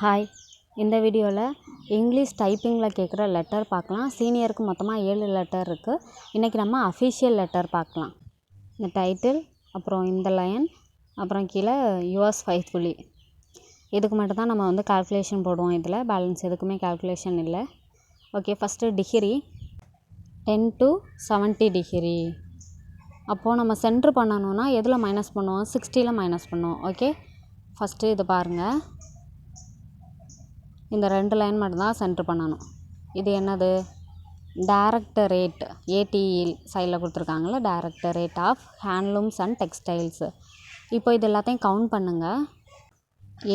Hi, இந்த வீடியோவில் English டைப்பிங்கில் கேட்குற லெட்டர் பார்க்கலாம். சீனியருக்கு மொத்தமாக 7 லெட்டர் இருக்குது. இன்றைக்கி நம்ம அஃபிஷியல் லெட்டர் பார்க்கலாம். இந்த டைட்டில், அப்புறம் இந்த லைன், அப்புறம் கீழே யுவர்ஸ் ஃபைத்ஃபுல்லி. இதுக்கு மட்டும்தான் நம்ம கால்குலேஷன் போடுவோம். இதில் பேலன்ஸ் எதுக்குமே கால்குலேஷன் இல்லை. Okay, first degree 10 to 70 degree. அப்போது நம்ம சென்ட்ரு பண்ணணுன்னா எதில் மைனஸ் பண்ணுவோம்? 60ல் மைனஸ் பண்ணுவோம். ஓகே, ஃபஸ்ட்டு இது பாருங்கள். இந்த 2 லைன் மட்டும்தான் சென்ட்ரு பண்ணணும். இது என்னது? டைரக்டரேட், ஏடிஇ சைடில் கொடுத்துருக்காங்கள, directorate of handlooms and textiles. இப்போ இது எல்லாத்தையும் கவுண்ட் பண்ணுங்கள்.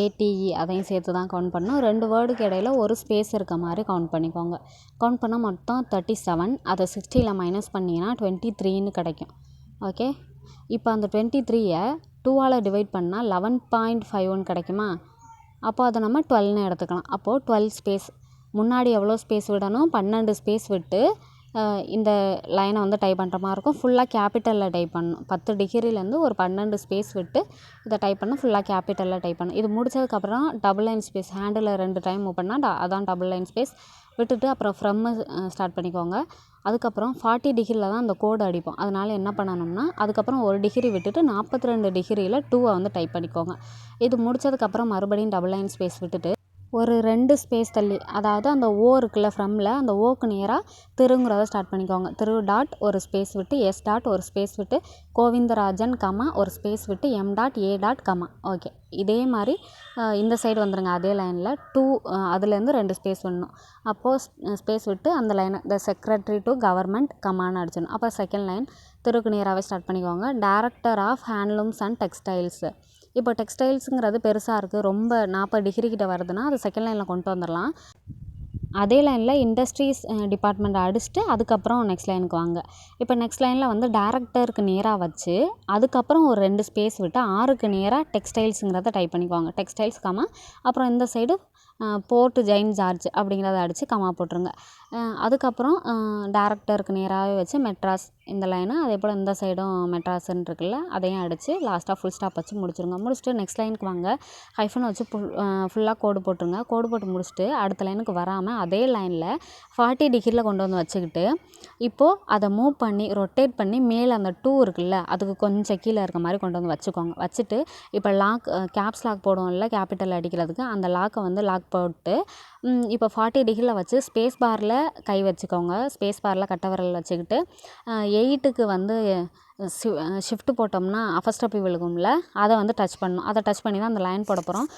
ஏடிஇ அதையும் சேர்த்து தான் கவுண்ட் பண்ணணும். 2 வேர்டுக்கு இடையில ஒரு ஸ்பேஸ் இருக்க மாதிரி கவுண்ட் பண்ணிக்கோங்க. கவுண்ட் பண்ணால் மொத்தம் 37. அதை 60ல் மைனஸ் பண்ணிங்கன்னா 23ன்னு கிடைக்கும். ஓகே, இப்போ அந்த 23யை 2ஆல் டிவைட் பண்ணால் 11.51 கிடைக்குமா? அப்போ அதை நம்ம 12ன்னு எடுத்துக்கலாம். அப்போது 12 ஸ்பேஸ். முன்னாடி எவ்வளோ ஸ்பேஸ் விடணும்? 12 ஸ்பேஸ் விட்டு இந்த லைனை டைப் பண்ணுற மாதிரி இருக்கும். ஃபுல்லாக கேபிட்டலில் டைப் பண்ணணும். 10 டிகிரிலேருந்து ஒரு 12 ஸ்பேஸ் விட்டு இதை டைப் பண்ணணும். ஃபுல்லாக கேபிட்டலில் டைப் பண்ணணும். இது முடிச்சதுக்கப்புறம் double line space handle 2 time move பண்ணால் அதான் டபுள் லைன் ஸ்பேஸ் விட்டுட்டு அப்புறம் ஃப்ரம்மு ஸ்டார்ட் பண்ணிக்கோங்க. அதுக்கப்புறம் 40 டிகிரியில் தான் அந்த கோடு அடிப்போம். அதனால் என்ன பண்ணணும்னா அதுக்கப்புறம் 1 டிகிரி விட்டுட்டு 42 டிகிரியில் 2 டைப் பண்ணிக்கோங்க. இது முடித்ததுக்கப்புறம் மறுபடியும் டபுள் லைன் ஸ்பேஸ் விட்டுட்டு ஒரு 2 ஸ்பேஸ் தள்ளி, அதாவது அந்த ஓ இருக்குல்ல ஃப்ரம்மில், அந்த ஓக்கு நேராக திருங்கிறத ஸ்டார்ட் பண்ணிக்கோங்க. திரு டாட் ஒரு ஸ்பேஸ் விட்டு, எஸ் டாட் ஒரு ஸ்பேஸ் விட்டு, கோவிந்தராஜன் கமா ஒரு ஸ்பேஸ் விட்டு, M dot A dot comma. Okay, இதே மாதிரி இந்த சைடு வந்துடுங்க. அதே லைனில் 2 அதுலேருந்து 2 ஸ்பேஸ் விடணும். அப்போது ஸ்பேஸ் விட்டு அந்த லைனை த செக்ரட்டரி டு கவர்மெண்ட் கமான்னு அடிச்சிடணும். அப்போ செகண்ட் லைன் திருக்கு நேராகவே ஸ்டார்ட் பண்ணிக்கோங்க. Director of handlooms and textiles. இப்போ டெக்ஸ்டைல்ஸுங்கிறது பெருசாக இருக்குது, ரொம்ப 40 டிகிரி கிட்ட வருதுன்னா அது செகண்ட் லைனில் கொண்டு வந்துடலாம். அதே லைனில் இண்டஸ்ட்ரீஸ் டிபார்ட்மெண்ட் அடிச்சுட்டு அதுக்கப்புறம் நெக்ஸ்ட் லைனுக்கு வாங்க. இப்போ நெக்ஸ்ட் லைனில் டைரக்டருக்கு நேராக வச்சு அதுக்கப்புறம் ஒரு 2 ஸ்பேஸ் விட்டு 6க்கு நேராக டெக்ஸ்டைல்ஸுங்கிறத டைப் பண்ணிக்குவாங்க. டெக்ஸ்டைல்ஸ் கமா, அப்புறம் இந்த சைடு போர்ட் ஜெயின் ஜார்ஜ் அப்படிங்கிறத அடித்து கமா போட்டுருங்க. அதுக்கப்புறம் டைரக்டருக்கு நேராகவே வச்சு மெட்ராஸ் இந்த லைனு, அதே போல் இந்த சைடும் மெட்ராஸ்ன்னு இருக்குல்ல, அதையும் அடித்து லாஸ்ட்டாக ஃபுல் ஸ்டாப் வச்சு முடிச்சுருங்க. முடிச்சுட்டு நெக்ஸ்ட் லைனுக்கு வாங்க. ஹைஃபன் வச்சு ஃபுல்லாக கோடு போட்டுருங்க. கோடு போட்டு முடிச்சுட்டு அடுத்த லைனுக்கு வராமல் அதே லைனில் 40 டிகிரியில் கொண்டு வந்து வச்சுக்கிட்டு இப்போது அதை மூவ் பண்ணி ரொட்டேட் பண்ணி மேலே அந்த 2 இருக்குல்ல, அதுக்கு கொஞ்சம் கீழே இருக்க மாதிரி கொண்டு வந்து வச்சுக்கோங்க. வச்சுட்டு இப்போ லாக், கேப்ஸ் லாக் போடுவோம்ல கேபிட்டல் அடிக்கிறதுக்கு, அந்த லாக்கை லாக் போட்டு இப்போ 40 டிகிரியில் வச்சு ஸ்பேஸ் பாரில் கை வச்சுக்கோங்க. ஸ்பேஸ் பாரில் கட்டை விரல் வச்சுக்கிட்டு 8க்கு ஷிஃப்ட் போட்டோம்னா ஃபஸ்ட் விழுகும்ல, அதை டச் பண்ணணும். அதை டச் பண்ணி தான் அந்த லைன் போட போகிறோம்.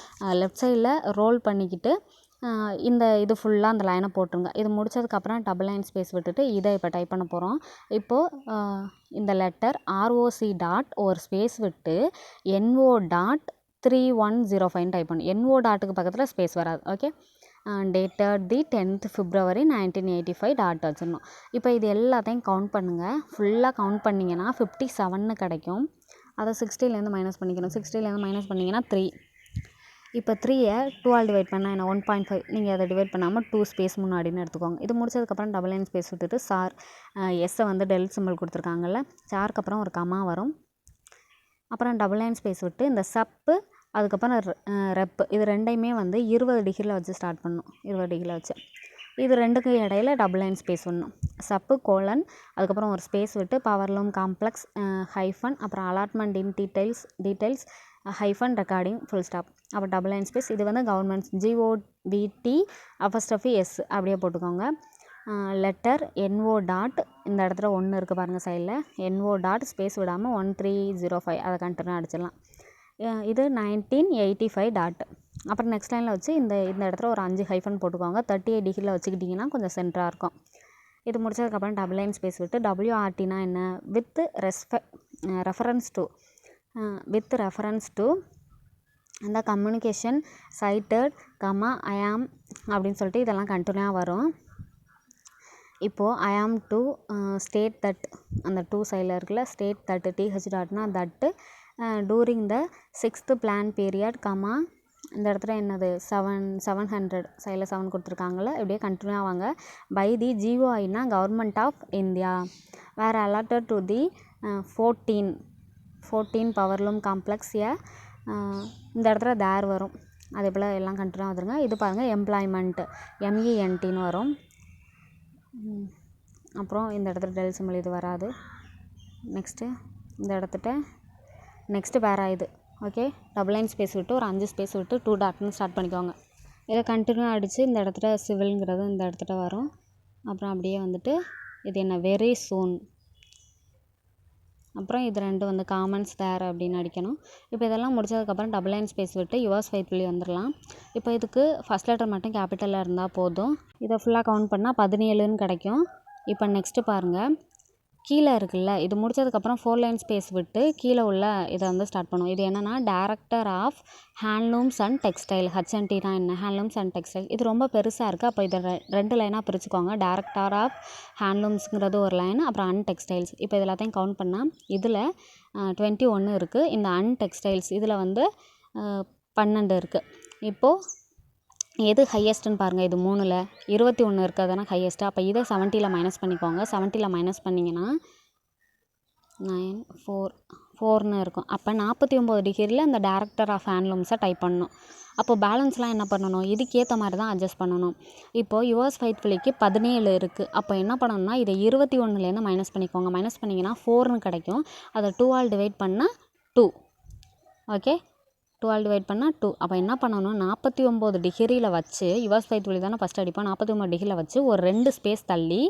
லெஃப்ட் சைடில் ரோல் பண்ணிக்கிட்டு இது ஃபுல்லாக அந்த லைனை போட்டுருங்க. இது முடித்ததுக்கப்புறம் டபுள் லைன் ஸ்பேஸ் விட்டுட்டு இதை இப்போ டைப் பண்ண போகிறோம். இப்போது இந்த லெட்டர் ஆர்ஓசி டாட் ஒரு ஸ்பேஸ் விட்டு என்ஓ டாட் 3105 டைப் பண்ணணும். என்ஓ டாட்டுக்கு பக்கத்தில் ஸ்பேஸ் வராது. ஓகே, டேட்டட் தி 10th February 1985 டாட் வச்சிடணும். இப்போ இது எல்லாத்தையும் கவுண்ட் பண்ணுங்கள். ஃபுல்லாக கவுண்ட் பண்ணிங்கன்னா 57ன்னு கிடைக்கும். அதை 60லேருந்து மைனஸ் பண்ணிக்கணும். 60லேருந்து மைனஸ் பண்ணிங்கன்னா 3. இப்போ 3யை 2ஆல் டிவைட் பண்ணால் என்ன? 1.5. நீங்கள் அதை டிவைட் பண்ணாமல் 2 ஸ்பேஸ் முன்னாடின்னு எடுத்துக்கோங்க. இது முடிச்சதுக்கப்புறம் டபுள் லைன் ஸ்பேஸ் விட்டுட்டு சார் எஸ்ஸை டெல் சிம்பிள் கொடுத்துருக்காங்கல்ல, சாருக்கு அப்புறம் ஒரு கமா வரும். அப்புறம் டபுள் லைன் ஸ்பேஸ் விட்டு இந்த சப்பு அதுக்கப்புறம் ரெப்பு, இது ரெண்டையுமே 20 டிகிரியில் வச்சு ஸ்டார்ட் பண்ணணும். 20 டிகிரியில் வச்சு இது ரெண்டுக்கு இடையில டபுள் லைன் ஸ்பேஸ் விடணும். சப்பு கோலன் அதுக்கப்புறம் ஒரு ஸ்பேஸ் விட்டு பவர்லூம் காம்ப்ளெக்ஸ் ஹைஃபன் அப்புறம் அலாட்மெண்ட் இன் details hyphen recording full stop. அப்புறம் டபுள் லைன் ஸ்பேஸ். இது கவர்மெண்ட்ஸ் GOVT அப்போஸ்ட்ரோஃபி S அப்படியே போட்டுக்கோங்க. லெட்டர் NO டாட் இந்த இடத்துல 1 இருக்குது பாருங்கள் சைடில், NO டாட் ஸ்பேஸ் விடாமல் 1305 அதை கண்டினியூ அடிச்சிடலாம். இது 1985 டாட். அப்புறம் நெக்ஸ்ட் லைனில் வச்சு இந்த இடத்துல ஒரு 5 ஹைஃபன் போட்டுக்கோங்க. 38 டிகிரியில் வச்சுக்கிட்டிங்கன்னா கொஞ்சம் சென்டராக இருக்கும். இது முடிச்சதுக்கப்புறம் டபுள் லைன் ஸ்பேஸ் விட்டு WRTனா என்ன? வித் ரெஃபரன்ஸ் டு அந்த கம்யூனிகேஷன் சைட்டட் கமா ஐ ஆம் அப்படின்னு சொல்லிட்டு இதெல்லாம் கண்டினியூவாக வரும். இப்போது ஐ ஆம் டு ஸ்டேட் தட், அந்த 2 சைடில் இருக்குல்ல, ஸ்டேட் தட்டு TH டாட்னா தட்டு during the 6th plan period comma இந்த இடத்துல என்னது 700 சைடில் 7 கொடுத்துருக்காங்களே, இப்படியே கண்டினியூ ஆவாங்க. பை தி GOIனா கவர்மெண்ட் ஆஃப் இந்தியா வேறு allotted to the 14 powerloom complex இந்த இடத்துல தேர் வரும். அதே போல் எல்லாம் கண்டினியூ வந்துருங்க. இது பாருங்கள் எம்ப்ளாய்மெண்ட் MENTன்னு வரும். அப்புறம் இந்த இடத்துல டெல் சிம்பிள் இது வராது. நெக்ஸ்ட்டு இந்த இடத்துட்ட நெக்ஸ்ட்டு வேறு இது ஓகே. டபுள் லைன் ஸ்பேஸ் விட்டு ஒரு 5 ஸ்பேஸ் விட்டு 2 டாட்னு ஸ்டார்ட் பண்ணிக்கோங்க. இதை கண்டினியூ அடித்து இந்த இடத்துல சிவில்ங்கிறது இந்த இடத்துல வரும். அப்புறம் அப்படியே வந்துட்டு இது என்ன வெரி சூன். அப்புறம் இது 2 வந்து காமன்ஸ் தேர் அப்படின்னு அடிக்கணும். இப்போ இதெல்லாம் முடிச்சதுக்கப்புறம் டபுள் லைன் ஸ்பேஸ் விட்டு யுவர்ஸ் ஃபெய்த்ஃபுல்லி வந்துடலாம். இப்போ இதுக்கு ஃபஸ்ட் லெட்டர் மட்டும் கேபிட்டலில் இருந்தால் போதும். இதை ஃபுல்லாக கவுண்ட் பண்ணால் 17ன்னு கிடைக்கும். இப்போ நெக்ஸ்ட்டு பாருங்கள், கீழே இருக்குல்ல, இது முடிச்சதுக்கப்புறம் 4 லைன் ஸ்பேஸ் விட்டு கீழே உள்ள இதை வந்து ஸ்டார்ட் பண்ணுவோம். இது என்னென்னா director of handlooms and textile. HNTனா என்ன, ஹேண்ட்லூம்ஸ் அண்ட் டெக்ஸ்டைல். இது ரொம்ப பெருசாக இருக்குது. அப்போ இதை 2 லைனாக பிரிச்சுக்கோங்க. டைரக்டர் ஆஃப் ஹேண்ட்லூம்ஸுங்கிறது ஒரு லைன், அப்புறம் அன் டெக்ஸ்டைல்ஸ். இப்போ இது எல்லாத்தையும் கவுண்ட் பண்ணால் இதில் 21 இருக்குது. இந்த அன் டெக்ஸ்டைல்ஸ் இதில் வந்து 12 இருக்குது. இப்போது எது ஹையஸ்ட்டுன்னு பாருங்கள். இது 3ல் 21 இருக்கிறதுனா ஹையஸ்ட்டு. அப்போ இதை 70ல் மைனஸ் பண்ணிக்கோங்க. 70ல் மைனஸ் பண்ணிங்கன்னா 9 4ன்னு இருக்கும். அப்போ 49 டிகிரியில் இந்த டைரக்டர் ஆஃப் ஹேண்ட்லூம்ஸை டைப் பண்ணணும். அப்போ பேலன்ஸ்லாம் என்ன பண்ணணும், இதுக்கேற்ற மாதிரி தான் அட்ஜஸ்ட் பண்ணணும். இப்போது யுவர்ஸ் ஃபெய்த்ஃபுல்லிக்கு 17 இருக்குது. அப்போ என்ன பண்ணணும்னா இதை 21லேருந்து மைனஸ் பண்ணிக்கோங்க. மைனஸ் பண்ணிங்கன்னா 4ன்னு கிடைக்கும். அதை 2ஆல் டிவைட் பண்ணால் 2. ஓகே, 2ஆல் டிவைட் பண்ணால் 2. அப்போ என்ன பண்ணணும், 49 டிகிரியில் வச்சு யுவர்ஸ் ஃபெய்த்ஃபுல்லி தானே ஃபஸ்ட் அடிப்போம். 49 டிகிரியில் வச்சு ஒரு 2 ஸ்பேஸ் தள்ளி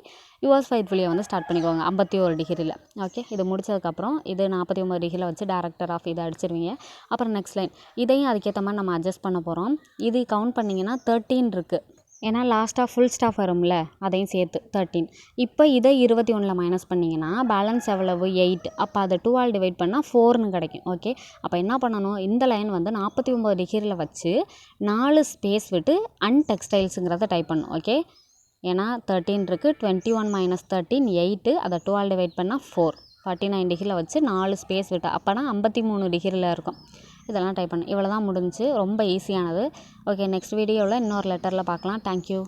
யுவர்ஸ் ஃபெய்த்ஃபுல்லியை வந்து ஸ்டார்ட் பண்ணிக்கோங்க 51 டிகிரியில். ஓகே, இது முடிச்சதுக்கப்புறம் இது 49 டிகிரியில் வச்சு டைரக்டர் ஆஃப் இதை அடிச்சிருவீங்க. அப்புறம் நெக்ஸ்ட் லைன் இதையும் அதுக்கேற்ற மாதிரி நம்ம அட்ஜஸ்ட் பண்ண போகிறோம். இது கவுண்ட் பண்ணிங்கன்னா 13 இருக்குது. ஏன்னா லாஸ்ட்டாக ஃபுல் ஸ்டாப் வரும்ல, அதையும் சேர்த்து 13. இப்போ இதை 21ல் மைனஸ் பண்ணிங்கன்னா பேலன்ஸ் எவ்வளவு 8. அப்போ அதை 2ஆல் டிவைட் பண்ணால் 4ன்னு கிடைக்கும். ஓகே, அப்போ என்ன பண்ணணும், இந்த லைன் வந்து 49 டிகிரியில் வச்சு 4 ஸ்பேஸ் விட்டு அன் டெக்ஸ்டைல்ஸுங்கிறத டைப் பண்ணணும். ஓகே, ஏன்னா 13 இருக்குது. 21 மைனஸ் 13 8. அதை 2ஆல் டிவைட் பண்ணால் 4. 49 டிகிரியில் வச்சு 4 ஸ்பேஸ் விட்டு அப்போனா 53 டிகிரியில் இருக்கும். இதெல்லாம் டைப் பண்ணு. இவ்வளோ தான் முடிஞ்சு. ரொம்ப ஈஸியானது. ஓகே, நெக்ஸ்ட் வீடியோவில் இன்னொரு லெட்டரில் பார்க்கலாம். தேங்க்யூ.